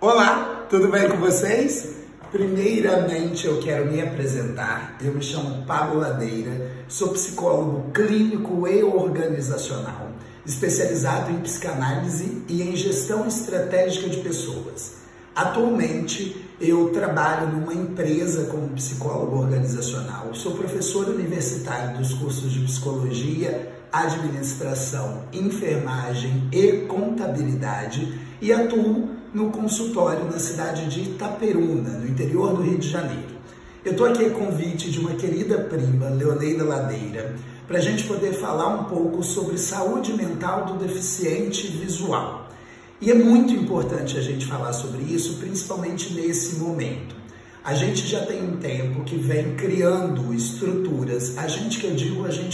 Olá, tudo bem com vocês? Primeiramente eu quero me apresentar. Eu me chamo Pablo Ladeira, sou psicólogo clínico e organizacional, especializado em psicanálise e em gestão estratégica de pessoas. Atualmente eu trabalho numa empresa como psicólogo organizacional, sou professor universitário dos cursos de psicologia, administração, enfermagem e contabilidade e atuo no consultório na cidade de Itaperuna, no interior do Rio de Janeiro. Eu estou aqui a convite de uma querida prima, Leoneida Ladeira, para a gente poder falar um pouco sobre saúde mental do deficiente visual. E é muito importante a gente falar sobre isso, principalmente nesse momento. A gente já tem um tempo que vem criando estruturas, a gente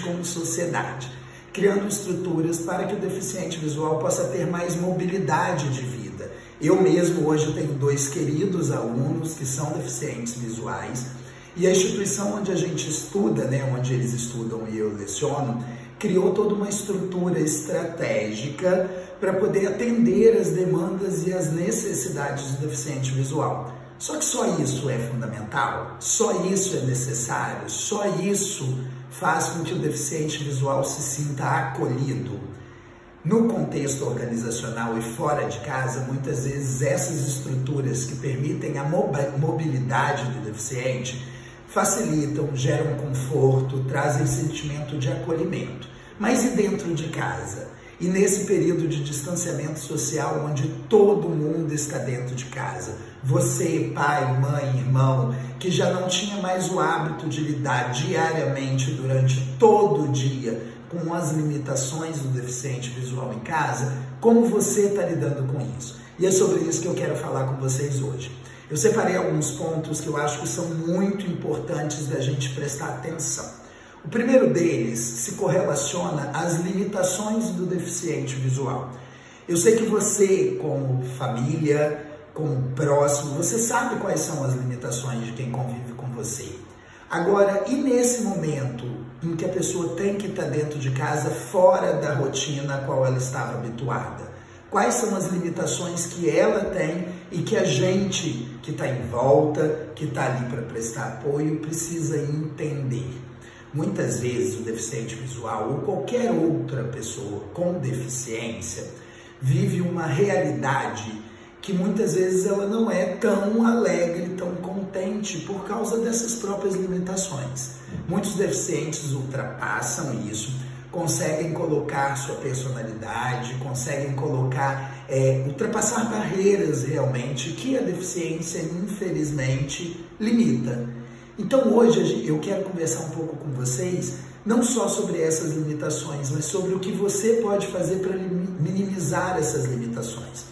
como sociedade, criando estruturas para que o deficiente visual possa ter mais mobilidade de vida. Eu mesmo hoje tenho 2 queridos alunos que são deficientes visuais e a instituição onde a gente estuda, onde eles estudam e eu leciono, criou toda uma estrutura estratégica para poder atender as demandas e as necessidades do deficiente visual. Só que só isso é fundamental, só isso é necessário, só isso faz com que o deficiente visual se sinta acolhido. No contexto organizacional e fora de casa, muitas vezes essas estruturas que permitem a mobilidade do deficiente facilitam, geram conforto, trazem sentimento de acolhimento. Mas e dentro de casa? E nesse período de distanciamento social, onde todo mundo está dentro de casa, você, pai, mãe, irmão, que já não tinha mais o hábito de lidar diariamente durante todo o dia com as limitações do deficiente visual em casa, como você está lidando com isso? E é sobre isso que eu quero falar com vocês hoje. Eu separei alguns pontos que eu acho que são muito importantes da gente prestar atenção. O primeiro deles se correlaciona às limitações do deficiente visual. Eu sei que você, como família, como próximo, você sabe quais são as limitações de quem convive com você. Agora, e nesse momento em que a pessoa tem que estar dentro de casa, fora da rotina a qual ela estava habituada? Quais são as limitações que ela tem e que a gente que está em volta, que está ali para prestar apoio, precisa entender? Muitas vezes o deficiente visual ou qualquer outra pessoa com deficiência vive uma realidade que muitas vezes ela não é tão alegre, tão contente por causa dessas próprias limitações. Muitos deficientes ultrapassam isso, conseguem colocar sua personalidade, conseguem ultrapassar barreiras realmente que a deficiência infelizmente limita. Então hoje eu quero conversar um pouco com vocês, não só sobre essas limitações, mas sobre o que você pode fazer para minimizar essas limitações.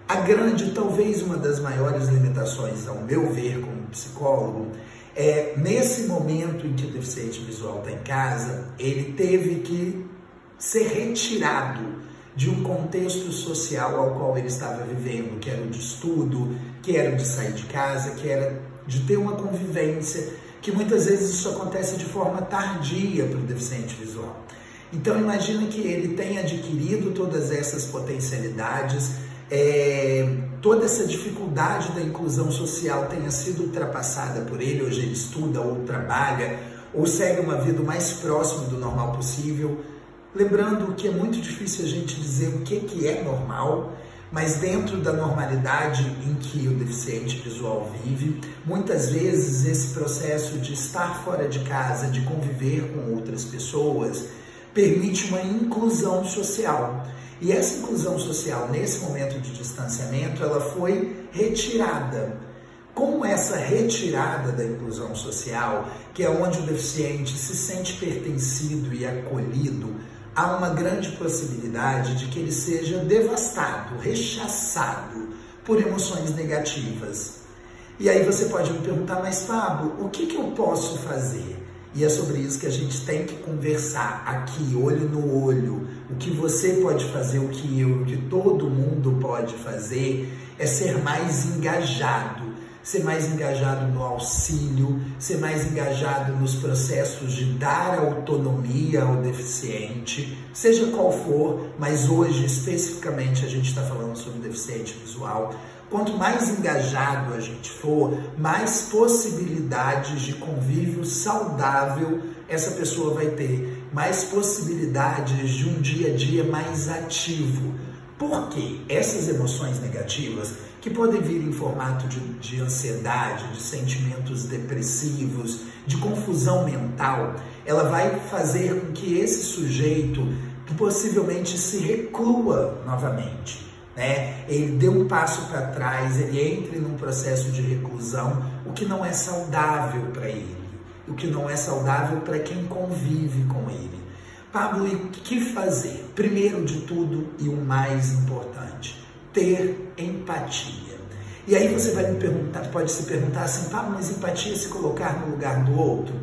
A grande, talvez uma das maiores limitações, ao meu ver como psicólogo, é nesse momento em que o deficiente visual está em casa, ele teve que ser retirado de um contexto social ao qual ele estava vivendo, que era o de estudo, que era o de sair de casa, que era de ter uma convivência, que muitas vezes isso acontece de forma tardia para o deficiente visual. Então imagina que ele tenha adquirido todas essas potencialidades, toda essa dificuldade da inclusão social tenha sido ultrapassada por ele. Hoje ele estuda ou trabalha ou segue uma vida o mais próximo do normal possível, lembrando que é muito difícil a gente dizer o que é normal, mas dentro da normalidade em que o deficiente visual vive, muitas vezes esse processo de estar fora de casa, de conviver com outras pessoas, permite uma inclusão social. E essa inclusão social, nesse momento de distanciamento, ela foi retirada. Com essa retirada da inclusão social, que é onde o deficiente se sente pertencido e acolhido, há uma grande possibilidade de que ele seja devastado, rechaçado por emoções negativas. E aí você pode me perguntar, mas Pablo, o que eu posso fazer? E é sobre isso que a gente tem que conversar aqui, olho no olho. O que você pode fazer, o que todo mundo pode fazer, é ser mais engajado. ser mais engajado no auxílio, ser mais engajado nos processos de dar autonomia ao deficiente, seja qual for, mas hoje especificamente a gente está falando sobre deficiente visual. Quanto mais engajado a gente for, mais possibilidades de convívio saudável essa pessoa vai ter, mais possibilidades de um dia a dia mais ativo. Por quê? Essas emoções negativas, que podem vir em formato de ansiedade, de sentimentos depressivos, de confusão mental, ela vai fazer com que esse sujeito possivelmente se reclua novamente. Ele dê um passo para trás, ele entre num processo de reclusão, o que não é saudável para ele, o que não é saudável para quem convive com ele. Pablo, e o que fazer? Primeiro de tudo, e o mais importante, ter empatia. E aí você vai me perguntar, pode se perguntar assim, Pablo, mas empatia é se colocar no lugar do outro?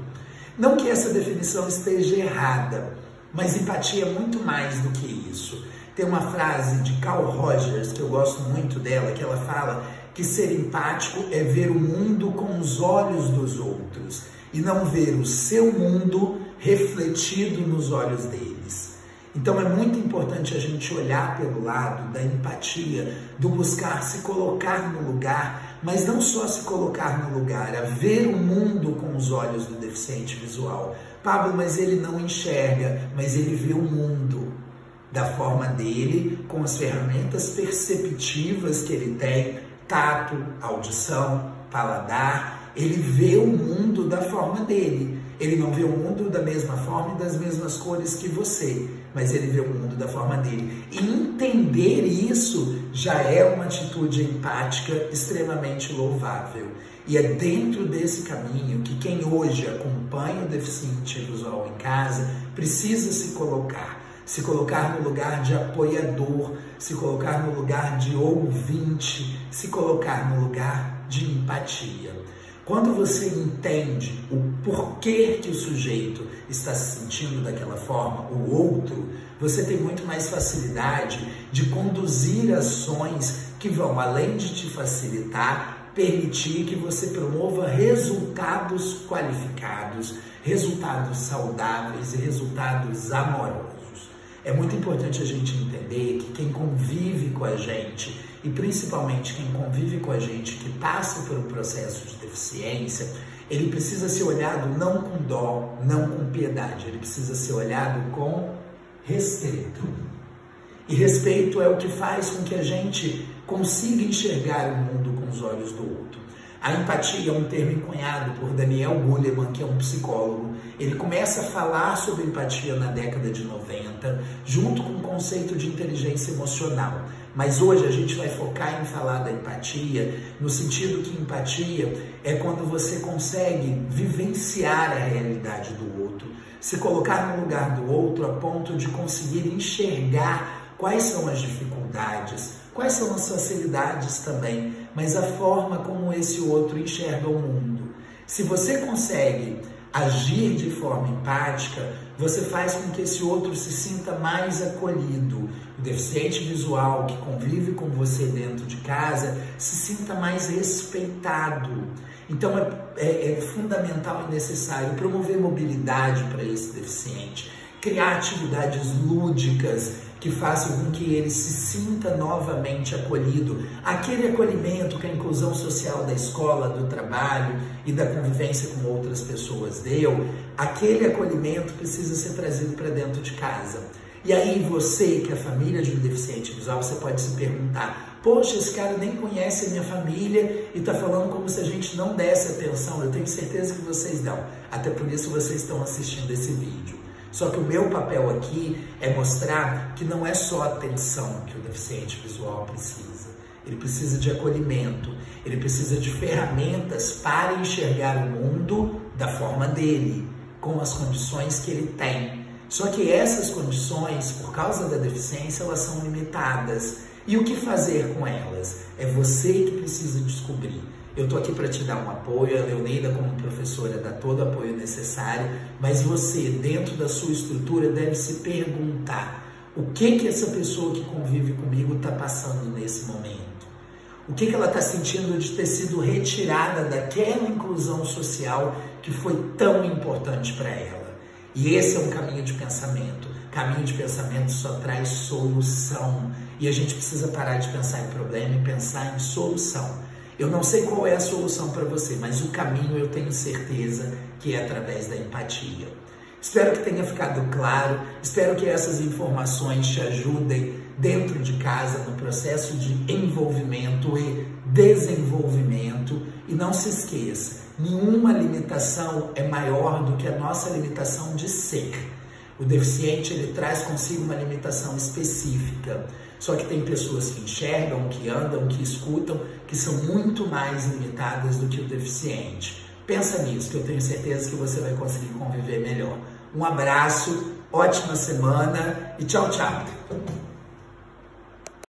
Não que essa definição esteja errada, mas empatia é muito mais do que isso. Tem uma frase de Carl Rogers, que eu gosto muito dela, que ela fala que ser empático é ver o mundo com os olhos dos outros e não ver o seu mundo refletido nos olhos deles. Então é muito importante a gente olhar pelo lado da empatia, do buscar se colocar no lugar, mas não só se colocar no lugar, a ver o mundo com os olhos do deficiente visual. Pablo, mas ele não enxerga, mas ele vê o mundo da forma dele, com as ferramentas perceptivas que ele tem, tato, audição, paladar, ele vê o mundo da forma dele. Ele não vê o mundo da mesma forma e das mesmas cores que você, mas ele vê o mundo da forma dele. E entender isso já é uma atitude empática extremamente louvável. E é dentro desse caminho que quem hoje acompanha o deficiente visual em casa precisa se colocar no lugar de apoiador, se colocar no lugar de ouvinte, se colocar no lugar de empatia. Quando você entende o porquê que o sujeito está se sentindo daquela forma, o outro, você tem muito mais facilidade de conduzir ações que vão, além de te facilitar, permitir que você promova resultados qualificados, resultados saudáveis e resultados amorosos. É muito importante a gente entender que quem convive com a gente, e principalmente quem convive com a gente que passa por um processo de deficiência, ele precisa ser olhado não com dó, não com piedade, ele precisa ser olhado com respeito. E respeito é o que faz com que a gente consiga enxergar o mundo com os olhos do outro. A empatia é um termo cunhado por Daniel Goleman, que é um psicólogo. Ele começa a falar sobre empatia na década de 90, junto com o conceito de inteligência emocional. Mas hoje a gente vai focar em falar da empatia, no sentido que empatia é quando você consegue vivenciar a realidade do outro, se colocar no lugar do outro a ponto de conseguir enxergar quais são as dificuldades, quais são as facilidades também, mas a forma como esse outro enxerga o mundo. Se você consegue agir de forma empática, você faz com que esse outro se sinta mais acolhido. O deficiente visual que convive com você dentro de casa se sinta mais respeitado. Então é fundamental e necessário promover mobilidade para esse deficiente, criar atividades lúdicas que façam com que ele se sinta novamente acolhido. Aquele acolhimento que a inclusão social da escola, do trabalho e da convivência com outras pessoas deu, aquele acolhimento precisa ser trazido para dentro de casa. E aí você, que é a família de um deficiente visual, você pode se perguntar, poxa, esse cara nem conhece a minha família e está falando como se a gente não desse atenção. Eu tenho certeza que vocês dão, até por isso vocês estão assistindo esse vídeo. Só que o meu papel aqui é mostrar que não é só atenção que o deficiente visual precisa. Ele precisa de acolhimento, ele precisa de ferramentas para enxergar o mundo da forma dele, com as condições que ele tem. Só que essas condições, por causa da deficiência, elas são limitadas. E o que fazer com elas? É você que precisa descobrir. Eu estou aqui para te dar um apoio, a Leoneida como professora dá todo o apoio necessário, mas você, dentro da sua estrutura, deve se perguntar o que essa pessoa que convive comigo está passando nesse momento. O que ela está sentindo de ter sido retirada daquela inclusão social que foi tão importante para ela. E esse é um caminho de pensamento. Caminho de pensamento só traz solução. E a gente precisa parar de pensar em problema e pensar em solução. Eu não sei qual é a solução para você, mas o caminho eu tenho certeza que é através da empatia. Espero que tenha ficado claro, espero que essas informações te ajudem dentro de casa no processo de envolvimento e desenvolvimento. E não se esqueça, nenhuma limitação é maior do que a nossa limitação de ser. O deficiente, ele traz consigo uma limitação específica. Só que tem pessoas que enxergam, que andam, que escutam, que são muito mais limitadas do que o deficiente. Pensa nisso, que eu tenho certeza que você vai conseguir conviver melhor. Um abraço, ótima semana e tchau, tchau!